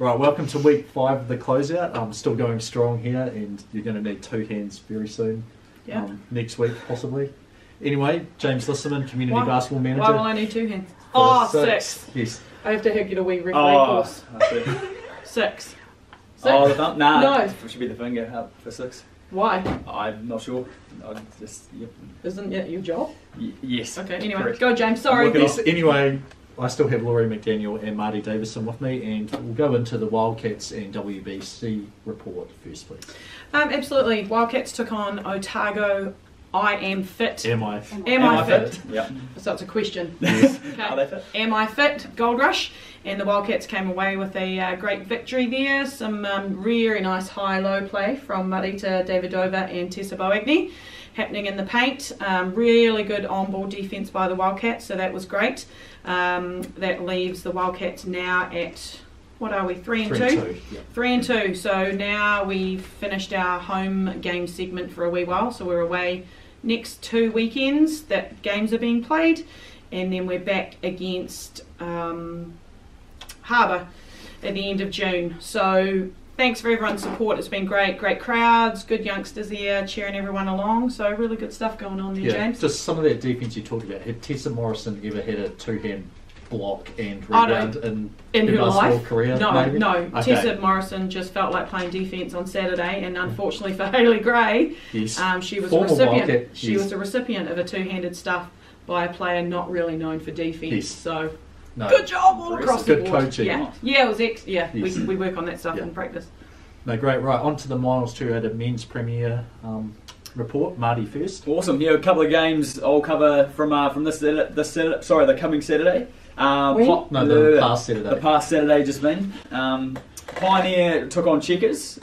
Right, welcome to week 5 of the closeout. I'm still going strong here, and you're going to need 2 hands very soon. Yeah. Next week, possibly. Anyway, James Lissaman, Community Basketball Manager. Why will I need 2 hands? Oh, 6. Yes. I have to get a wee referee course. 6. Oh, the thumb? Nah, no. It should be the finger up for 6. Why? I'm not sure. I just, yep. Isn't it your job? Yes. Okay, anyway. Correct. Go, James. Sorry. Yes, anyway, I still have Laurie McDaniel and Marty Davison with me, and we'll go into the Wildcats and WBC report first, please. Absolutely. Wildcats took on Otago. I am fit. Am I fit? Yep. So it's a question. Yes. Okay. Are they fit? Am I fit? Gold Rush. And the Wildcats came away with a great victory there. Some really nice high-low play from Marita Davidova and Tessa Boagni happening in the paint. Really good on-ball defence by the Wildcats, so that was great. That leaves the Wildcats now at, what are we, 3-2? 3-2. So now we've finished our home game segment for a wee while, so we're away next 2 weekends that games are being played, and then we're back against Harbour at the end of June. So thanks for everyone's support. It's been great crowds, good youngsters there cheering everyone along, so really good stuff going on there. James, just some of that defence you talked about. Had Tessa Morrison ever had a 2-hand block and rebound in her life career? No, maybe? no. Okay. Tessa Morrison just felt like playing defence on Saturday, and unfortunately for Hayley Gray, yes. she was Former a recipient. Wildcat, she was a recipient of a 2-handed stuff by a player not really known for defence. Yes. So No. good job all across the good board. coaching. Yeah, it was yes. we work on that stuff in practice. No, great. Right, on to the Miles 2 Men's Premier report. Marty first. Awesome. Yeah, a couple of games I'll cover from the coming Saturday. The past Saturday. The past Saturday just been. Pioneer took on Checkers.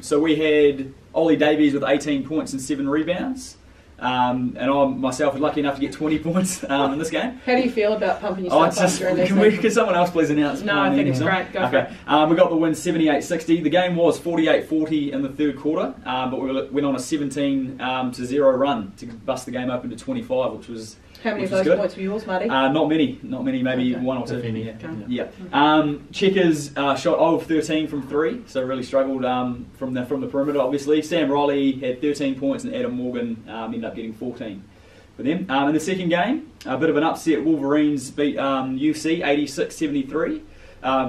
So we had Ollie Davies with 18 points and 7 rebounds. And I myself was lucky enough to get 20 points in this game. How do you feel about pumping yourself up during this? Can someone else please announce? No, I think it's great. Go for it. We got the win 78-60. The game was 48-40 in the third quarter, but we went on a 17-0 run to bust the game open to 25, which was How many of those points were yours, Marty? Not many, maybe Okay. 1 or 2. Yeah. Checkers shot 0 of 13 from 3, so really struggled from the perimeter, obviously. Sam Riley had 13 points and Adam Morgan ended up getting 14 for them. In the second game, a bit of an upset. Wolverines beat UC 86-73.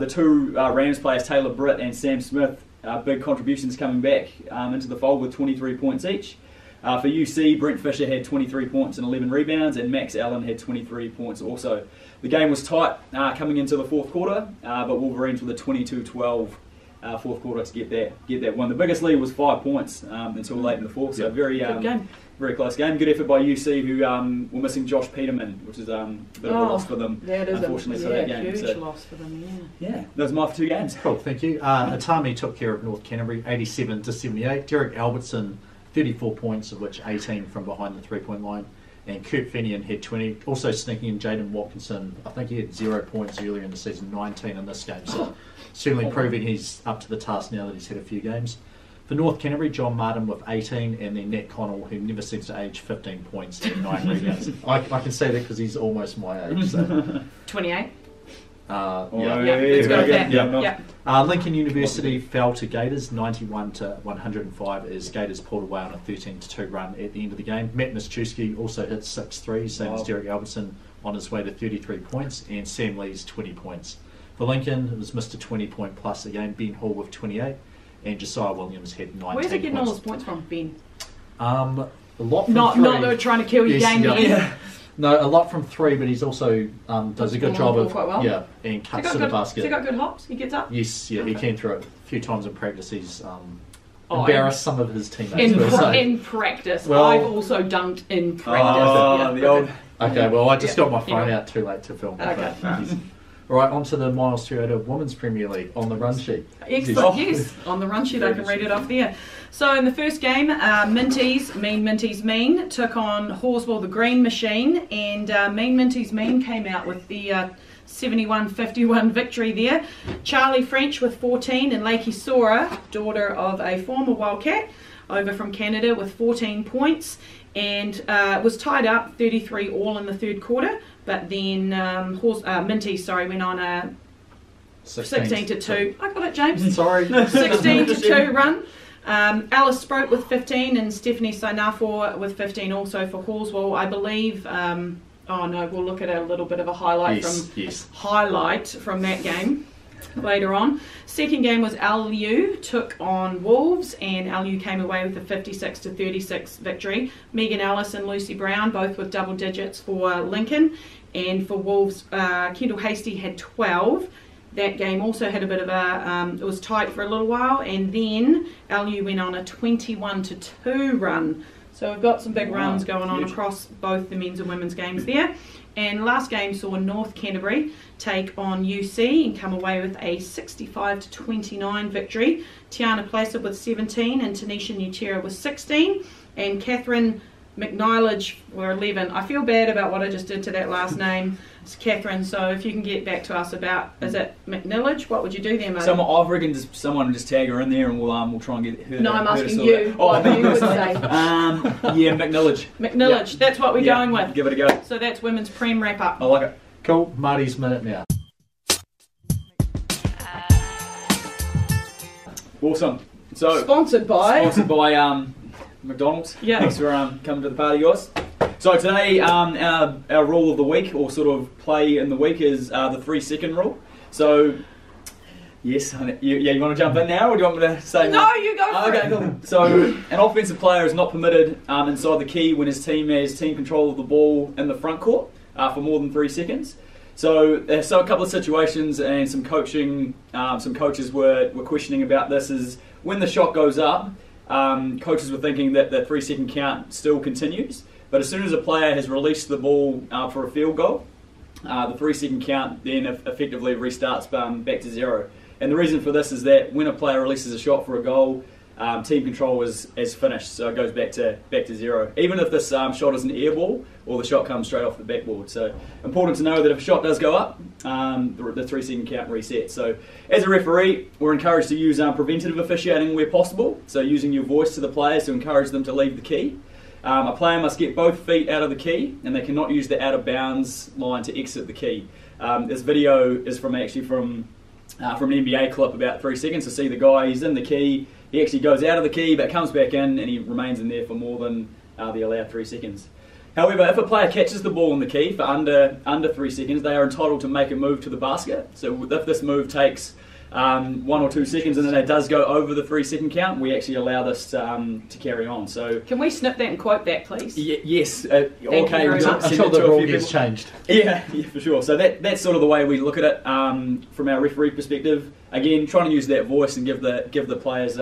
The 2 Rams players, Taylor Britt and Sam Smith, big contributions coming back into the fold with 23 points each. For UC, Brent Fisher had 23 points and 11 rebounds, and Max Allen had 23 points also. The game was tight coming into the fourth quarter, but Wolverines with a 22-12 fourth quarter to get that one. The biggest lead was 5 points until late in the fourth, so very close game. Good effort by UC, who were missing Josh Peterman, which is a bit of a loss for them, unfortunately, for that game. Huge loss for them, Yeah, that was my 2 games. Cool, thank you. Atami took care of North Canterbury, 87-78. Derek Albertson, 34 points, of which 18 from behind the 3-point line. And Kurt Fenian had 20. Also sneaking in Jaden Watkinson. I think he had 0 points earlier in the season, 19 in this game. So certainly proving he's up to the task now that he's had a few games. For North Canterbury, John Martin with 18, and then Nat Connell, who never seems to age, 15 points and 9 rebounds. I can say that because he's almost my age. So. 28. Let's go with that. Lincoln University fell to Gators 91-105 as Gators pulled away on a 13-2 run at the end of the game. Matt Miszczewski also hit 6 threes, same as Derek Albertson, on his way to 33 points, and Sam Lee's 20 points. For Lincoln, it was Mr. 20-point plus a game, Ben Hall with 28, and Josiah Williams had 19 Where's he getting points. all his points from, Ben? A lot from Not three. that we're trying to kill your game, Ben. No, a lot from 3, but he's also does a good job of quite well. and cuts to the basket. Has he got good hops? He gets up? Yes, he came through it a few times in practice. He's embarrassed some of his teammates. In practice. Well, I've also dunked in practice. The old... Okay, well, I just got my phone out too late to film. Okay. All right, on to the Miles 2 Women's Premier League on the run sheet. Excellent, yes. On the run sheet, I can read it off there. So in the first game, Minties Mean took on Horswell the Green Machine, and Minties Mean came out with the 71-51 victory there. Charlie French with 14 and Lakey Sora, daughter of a former Wildcat, over from Canada with 14 points, and it was tied up 33 all in the third quarter, but then Minties went on a 16 to 2. I got it, James. Sorry. 16 to 2 run. Alice Sproat with 15 and Stephanie Sainafor with 15 also for Hallswell. I believe, oh no, we'll look at a little bit of a highlight from that game later on. Second game was LU took on Wolves, and LU came away with a 56 to 36 victory. Megan Ellis and Lucy Brown both with double digits for Lincoln, and for Wolves, Kendall Hasty had 12. That game also had a bit of a, it was tight for a little while, and then LU went on a 21 to 2 run. So we've got some big runs going on across both the men's and women's games there. And last game saw North Canterbury take on UC and come away with a 65 to 29 victory. Tiana Placer with 17 and Tanisha Nutera with 16, and Catherine McNeilage were 11. I feel bad about what I just did to that last name. It's Catherine, so if you can get back to us about, is it McNeilage? What would you do there, mate? I reckon someone just tag her in there and we'll try and get her. No, I'm asking you what you would say. Yeah, McNeilage. McNeilage, that's what we're going with. Give it a go. So that's women's Prem wrap up. I like it. Cool. Marty's Minute now. Awesome. So Sponsored by McDonald's. Yeah. Thanks for coming to the party, guys. So today, our rule of the week, or sort of play in the week, is the 3-second rule. So, yes, you want to jump in now, or do you want me to say? No, you go for it. Cool. So, an offensive player is not permitted inside the key when his team has team control of the ball in the front court for more than 3 seconds. So a couple of situations, and some coaches were questioning about this. Is when the shot goes up, coaches were thinking that the 3-second count still continues. But as soon as a player has released the ball for a field goal, the 3-second count then effectively restarts back to 0. And the reason for this is that when a player releases a shot for a goal, team control is finished, so it goes back to 0. Even if this shot is an air ball or the shot comes straight off the backboard. So important to know that if a shot does go up, the 3-second count resets. So as a referee, we're encouraged to use preventative officiating where possible. So using your voice to the players to encourage them to leave the key. A player must get both feet out of the key, and they cannot use the out of bounds line to exit the key. This video is from an NBA clip about 3 seconds. So see the guy, he's in the key, he actually goes out of the key but comes back in, and he remains in there for more than the allowed 3 seconds. However, if a player catches the ball in the key for under 3 seconds, they are entitled to make a move to the basket. So if this move takes 1 or 2 seconds and then it does go over the 3-second count, we actually allow this to carry on. So can we snip that and quote that, please? Yes. Okay. Until the rule gets changed. Yeah, for sure. So that's sort of the way we look at it from our referee perspective. Again, trying to use that voice and give the players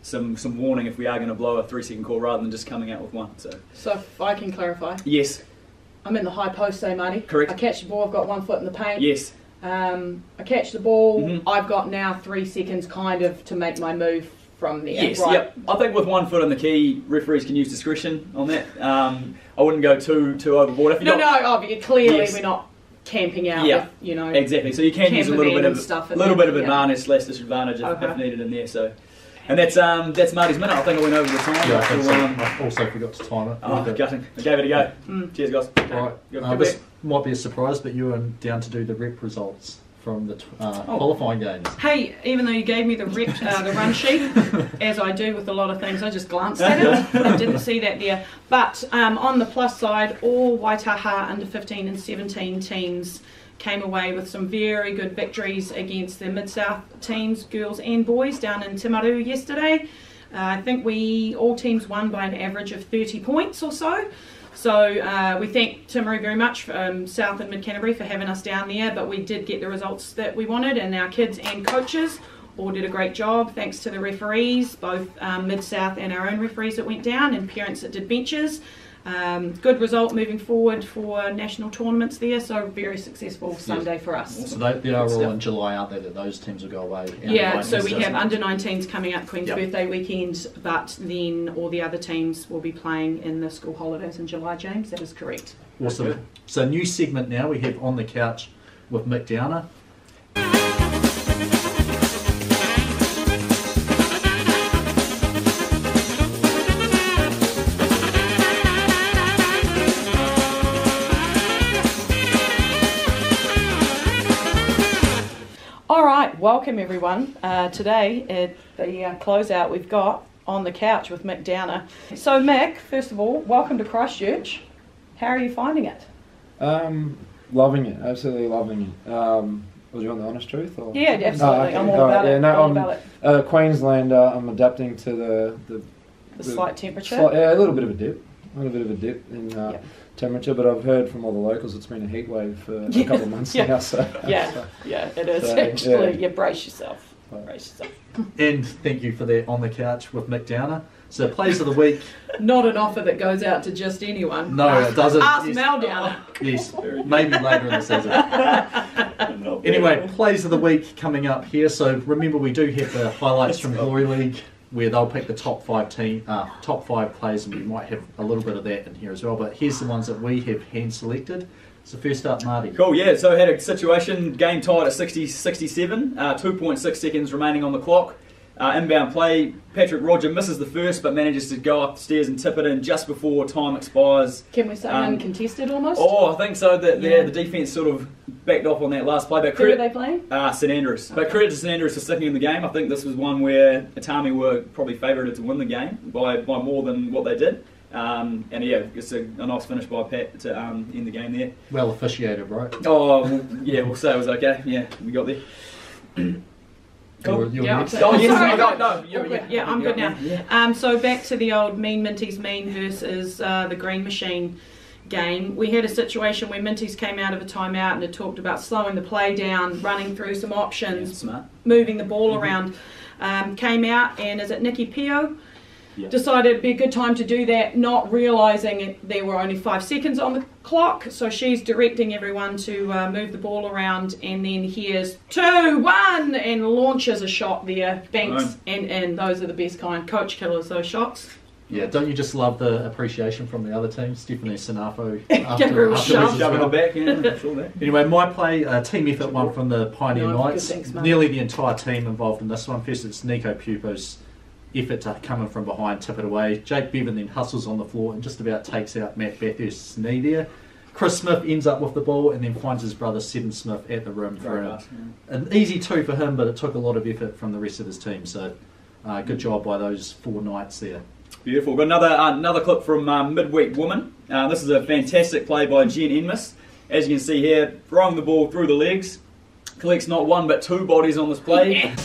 some warning if we are going to blow a 3-second call rather than just coming out with one. So if I can clarify. Yes. I'm in the high post, say, Marty. Correct. I catch the ball. I've got 1 foot in the paint. Yes. I catch the ball. Mm-hmm. I've got now 3 seconds kind of to make my move from there. Yes, right? yep. I think with 1 foot in the key, referees can use discretion on that. I wouldn't go too overboard. Clearly we're not camping out. Yeah, with, exactly. So you can use a little bit of advantage / disadvantage if needed in there. So, and that's Marty's Minute. I think I went over the time. Yeah, I also forgot to time it. Oh, gutting. I gave it a go. Cheers, guys. All right. This might be a surprise, but you were down to do the rep results from the qualifying games. Hey, even though you gave me the run sheet, as I do with a lot of things, I just glanced at it. I didn't see that there. But on the plus side, all Waitaha under 15 and 17 teams came away with some very good victories against the Mid-South teams, girls and boys, down in Timaru yesterday. I think all teams won by an average of 30 points or so. So we thank Timaru very much, South and Mid-Canterbury, for having us down there, but we did get the results that we wanted, and our kids and coaches all did a great job, thanks to the referees, both Mid-South and our own referees that went down, and parents that did benches. Good result moving forward for national tournaments there, so very successful Sunday for us. So they are all in July, aren't they, that those teams will go away? Yeah, so we have under 19s coming up, Queen's Birthday weekend, but then all the other teams will be playing in the school holidays in July, James, that is correct. Awesome. So new segment now, we have On the Couch with Mick Downer. welcome everyone. Today at the closeout we've got On the Couch with Mick Downer. So Mick, first of all, welcome to Christchurch. How are you finding it? Loving it, absolutely loving it. Was you want the honest truth? Or? Yeah, absolutely. Okay. I'm all about it. All about it. Queensland, I'm adapting to The slight temperature. a little bit of a dip. In temperature, but I've heard from all the locals it's been a heat wave for a couple of months now. So, It is actually. Yeah, brace yourself. And thank you for that On the Couch with Mick Downer. So Plays of the Week. Not an offer that goes out to just anyone. No, it doesn't. Ask Mel Downer. Yes, maybe later in the season. Anyway, Plays of the Week coming up here. So remember, we do have the highlights from Glory League, where they'll pick the top five plays, and we might have a little bit of that in here as well. But here's the ones that we have hand selected. So first up, Marty. Cool, yeah, so had a situation, game tied at 67, 2.6 seconds remaining on the clock. Inbound play, Patrick Roger misses the first but manages to go up the stairs and tip it in just before time expires. Can we say uncontested almost? Oh, I think so. The defence sort of backed off on that last play. But Who are they playing? St Andrews. But credit to St Andrews for sticking in the game. I think this was one where Atami were probably favoured to win the game by more than what they did. And yeah, it's a nice finish by Pat to end the game there. Well officiated, right? Oh, well, yeah, we'll say it was okay. Yeah, we got there. Cool. I'm good now. Yeah. So back to the old Mean Minties Mean versus the Green Machine game. We had a situation where Minties came out of a timeout and had talked about slowing the play down, running through some options, moving the ball around. Came out, and is it Nikki Pio? Yeah. Decided it'd be a good time to do that, not realising there were only 5 seconds on the clock. So she's directing everyone to move the ball around, and then here's 2, 1, and launches a shot there, banks and in. Those are the best kind. Coach killers, those shots. Yeah, don't you just love the appreciation from the other team? Stephanie Sinafo Give her a shove. Shove in the back, yeah, saw that. Anyway, my play, team effort one from the Pioneer Knights. Thanks, Nearly the entire team involved in this one. First, it's Nico Pupo's effort to come in from behind, tip it away. Jake Bevan then hustles on the floor and just about takes out Matt Bathurst's knee there. Chris Smith ends up with the ball and then finds his brother Seven Smith at the rim for an easy 2 for him, but it took a lot of effort from the rest of his team. So good job by those 4 Knights there. Beautiful. Got another clip from Midweek Woman. This is a fantastic play by Jen Enmus. As you can see here, throwing the ball through the legs. Collects not 1 but 2 bodies on this play. Yeah.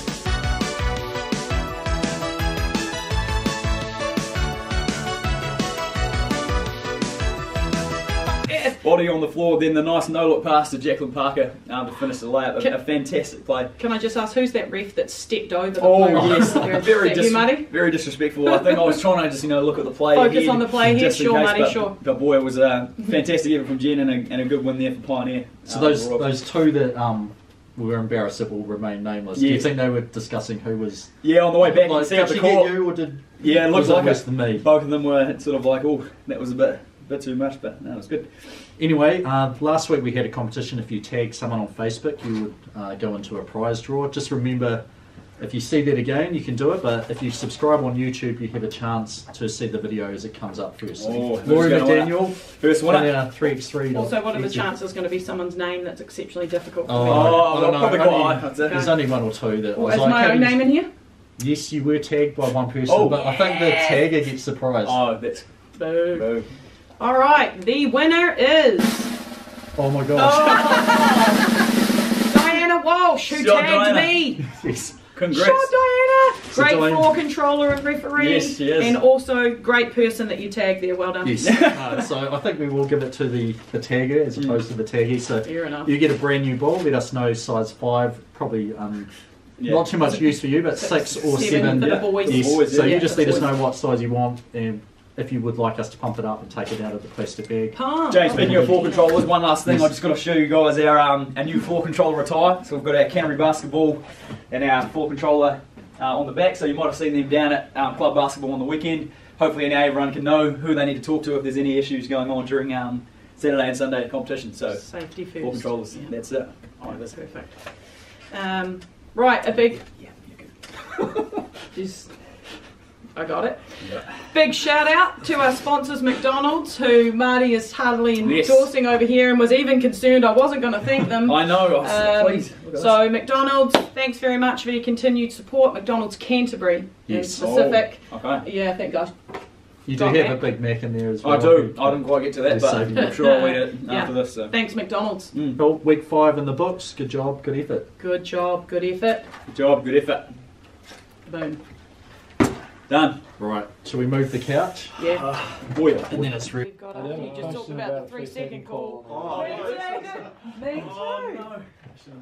Body on the floor, then the nice no-look pass to Jacqueline Parker to finish the layup. A fantastic play. Can I just ask, who's that ref that stepped over the player? player? Yes, very disrespectful. I think I was trying to just look at the play. Focus on the play here, sure, Marty, sure. But boy, it was a fantastic effort from Jen and a good win there for Pioneer. So those 2 that were embarrassed that will remain nameless. Yeah. Do you think they were discussing who was? Yeah, on the way back, Like, you see did the she call. get you, or did? Yeah, it looks like worse than me. Both of them were sort of like, oh, that was a bit too much, but no, it was good. Anyway, last week we had a competition. If you tag someone on Facebook, you would go into a prize draw. Just remember, if you see that again, you can do it. But if you subscribe on YouTube, you have a chance to see the video as it comes up first. Oh, Laurie McDaniel, first winner. 3x3. Also, what are the chances going to be someone's name that's exceptionally difficult for me? I don't know. Probably quite high. There's only 1 or 2 that. Is my own name in here? Yes, you were tagged by 1 person, but I think the tagger gets the prize. Oh, that's boo. All right, the winner is. Oh my gosh. Oh. Diana Walsh, who tagged me. Yes. Congrats. Shot Diana. So Great Diana, floor controller and referee. Yes, she is. And also great person that you tagged there. Well done. Yes. So I think we will give it to the tagger as opposed to the taggee. So fair enough. You get a brand new ball. Let us know size 5. Probably not too much use for you, but 6 or 7. For the boys. Yes. So you just let us know what size you want, and if you would like us to pump it up and take it out of the plastic bag. James, speaking of floor controllers, one last thing, I just got to show you guys our new floor controller attire. So we've got our Canterbury basketball and our floor controller on the back, so you might have seen them down at club basketball on the weekend. Hopefully now everyone can know who they need to talk to if there's any issues going on during Saturday and Sunday competition. So safety first. Floor controllers, that's it. Oh, that's perfect. Right, a big... Yeah, you're good. Just I got it. Big shout out to our sponsors, McDonald's, who Marty is heartily endorsing over here and was even concerned I wasn't going to thank them. I know, please. So McDonald's, thanks very much for your continued support. McDonald's Canterbury in specific. Okay. Yeah, thank God. You do have a Big Mac in there as well. I do. I didn't quite get to that, but I'm sure I'll eat it after this. So. Thanks, McDonald's. Well, week 5 in the books. Good job, good effort. Good job, good effort. Good job, good effort. Boom. Done. Right, shall we move the couch? Yeah. Boy. And then it's ready. We've got you just talked about the 3-second call. Oh, Me too. no.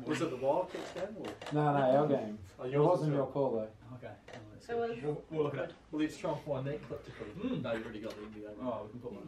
Was it the Wildcats game? No, our game. It wasn't your call though. Okay. So We'll look at it. Well, let's try and find that clip to put. No, you've already got the NBA. Oh, we can put one.